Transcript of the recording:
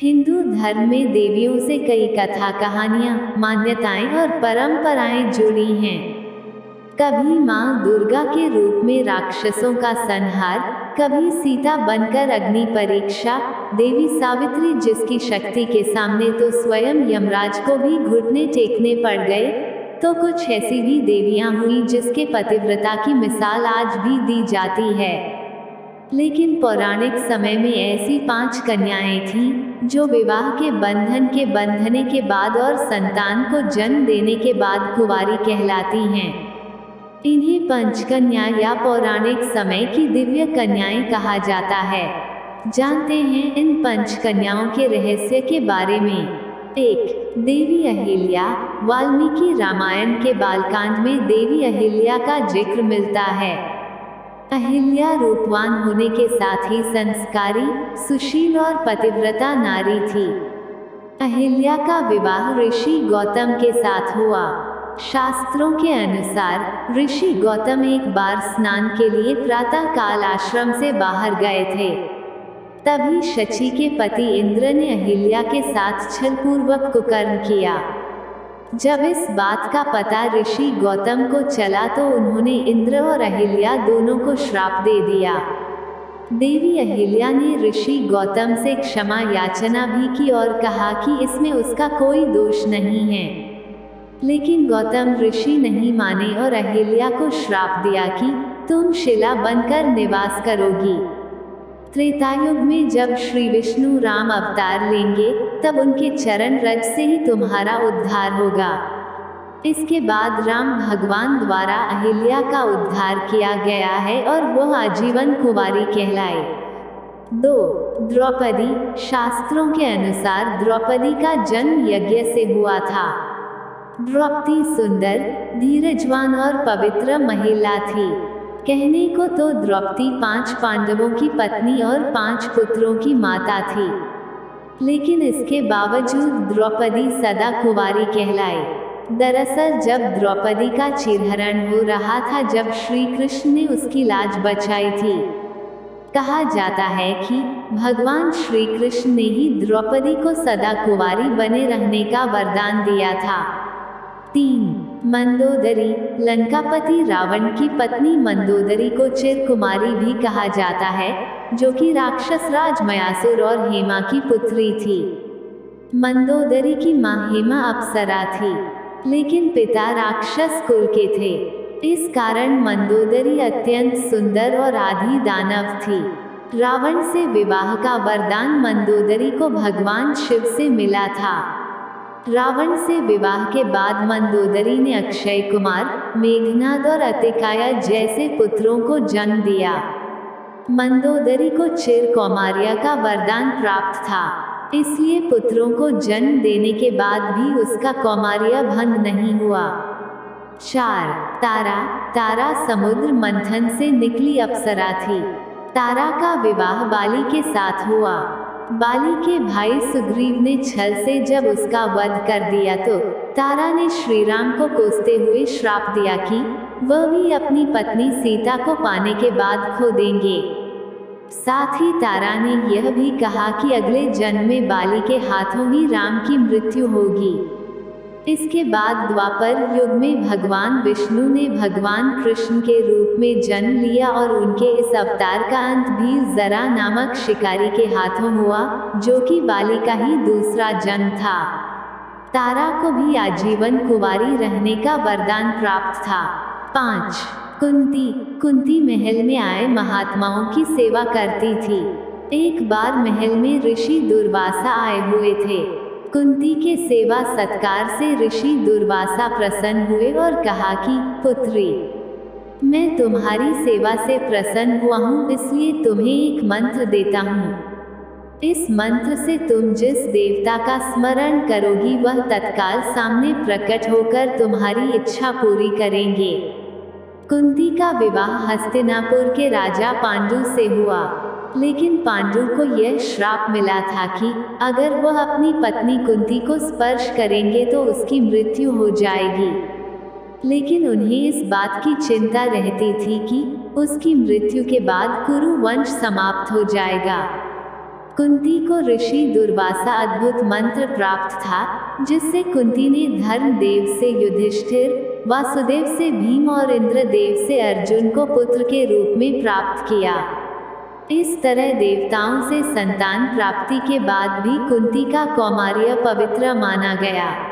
हिंदू धर्म में देवियों से कई कथा कहानियाँ, मान्यताएं और परंपराएं जुड़ी हैं। कभी माँ दुर्गा के रूप में राक्षसों का संहार, कभी सीता बनकर अग्नि परीक्षा, देवी सावित्री जिसकी शक्ति के सामने तो स्वयं यमराज को भी घुटने टेकने पड़ गए, तो कुछ ऐसी भी देवियां हुई जिसके पतिव्रता की मिसाल आज भी दी जाती है। लेकिन पौराणिक समय में ऐसी 5 कन्याएं थीं जो विवाह के बंधन के बंधने के बाद और संतान को जन्म देने के बाद कुंवारी कहलाती हैं। इन्हें पंचकन्या या पौराणिक समय की दिव्य कन्याएं कहा जाता है। जानते हैं इन पंचकन्याओं के रहस्य के बारे में। 1. देवी अहिल्या। वाल्मीकि रामायण के बालकांड में देवी अहिल्या का जिक्र मिलता है। अहिल्या रूपवान होने के साथ ही संस्कारी, सुशील और पतिव्रता नारी थी। अहिल्या का विवाह ऋषि गौतम के साथ हुआ। शास्त्रों के अनुसार ऋषि गौतम एक बार स्नान के लिए प्रातः काल आश्रम से बाहर गए थे। तभी शची के पति इंद्र ने अहिल्या के साथ छलपूर्वक कुकर्म किया। जब इस बात का पता ऋषि गौतम को चला तो उन्होंने इंद्र और अहिल्या दोनों को श्राप दे दिया। देवी अहिल्या ने ऋषि गौतम से क्षमा याचना भी की और कहा कि इसमें उसका कोई दोष नहीं है। लेकिन गौतम ऋषि नहीं माने और अहिल्या को श्राप दिया कि तुम शिला बनकर निवास करोगी। त्रेतायुग में जब श्री विष्णु राम अवतार लेंगे तब उनके चरण रज से ही तुम्हारा उद्धार होगा। इसके बाद राम भगवान द्वारा अहिल्या का उद्धार किया गया है और वह आजीवन कुंवारी कहलाए। 2. द्रौपदी। शास्त्रों के अनुसार द्रौपदी का जन्म यज्ञ से हुआ था। द्रौपदी सुंदर, धीरजवान और पवित्र महिला थी। कहने को तो द्रौपदी 5 पांडवों की पत्नी और 5 पुत्रों की माता थी, लेकिन इसके बावजूद द्रौपदी सदा कुंवारी कहलाई। दरअसल जब द्रौपदी का चीरहरण हो रहा था, जब श्री कृष्ण ने उसकी लाज बचाई थी। कहा जाता है कि भगवान श्री कृष्ण ने ही द्रौपदी को सदा कुंवारी बने रहने का वरदान दिया था। 3. मंदोदरी। लंकापति रावण की पत्नी मंदोदरी को चिरकुमारी भी कहा जाता है, जो कि राक्षस राज मयासुर और हेमा की पुत्री थी। मंदोदरी की मां हेमा अप्सरा थी, लेकिन पिता राक्षस कुल के थे। इस कारण मंदोदरी अत्यंत सुंदर और आदि दानव थी। रावण से विवाह का वरदान मंदोदरी को भगवान शिव से मिला था। रावण से विवाह के बाद मंदोदरी ने अक्षय कुमार, मेघनाद और अतिकाया जैसे पुत्रों को जन्म दिया। मंदोदरी को चिर कौमार्य का वरदान प्राप्त था, इसलिए पुत्रों को जन्म देने के बाद भी उसका कौमार्य भंग नहीं हुआ। 4. तारा। तारा समुद्र मंथन से निकली अप्सरा थी। तारा का विवाह बाली के साथ हुआ। बाली के भाई सुग्रीव ने छल से जब उसका वध कर दिया तो तारा ने श्री राम को कोसते हुए श्राप दिया कि वह भी अपनी पत्नी सीता को पाने के बाद खो देंगे। साथ ही तारा ने यह भी कहा कि अगले जन्म में बाली के हाथों ही राम की मृत्यु होगी। इसके बाद द्वापर युग में भगवान विष्णु ने भगवान कृष्ण के रूप में जन्म लिया और उनके इस अवतार का अंत भी जरा नामक शिकारी के हाथों हुआ, जो कि बाली का ही दूसरा जन्म था। तारा को भी आजीवन कुंवारी रहने का वरदान प्राप्त था। 5. कुंती। कुंती महल में आए महात्माओं की सेवा करती थी। एक बार महल में ऋषि दुर्वासा आए हुए थे। कुंती के सेवा सत्कार से ऋषि दुर्वासा प्रसन्न हुए और कहा कि पुत्री, मैं तुम्हारी सेवा से प्रसन्न हुआ हूँ, इसलिए तुम्हें एक मंत्र देता हूँ। इस मंत्र से तुम जिस देवता का स्मरण करोगी वह तत्काल सामने प्रकट होकर तुम्हारी इच्छा पूरी करेंगे। कुंती का विवाह हस्तिनापुर के राजा पांडु से हुआ, लेकिन पांडु को यह श्राप मिला था कि अगर वह अपनी पत्नी कुंती को स्पर्श करेंगे तो उसकी मृत्यु हो जाएगी। लेकिन उन्हें इस बात की चिंता रहती थी कि उसकी मृत्यु के बाद कुरु वंश समाप्त हो जाएगा। कुंती को ऋषि दुर्वासा अद्भुत मंत्र प्राप्त था, जिससे कुंती ने धर्मदेव से युधिष्ठिर, वासुदेव से भीम और इंद्रदेव से अर्जुन को पुत्र के रूप में प्राप्त किया। इस तरह देवताओं से संतान प्राप्ति के बाद भी कुंती का कौमार्य पवित्र माना गया।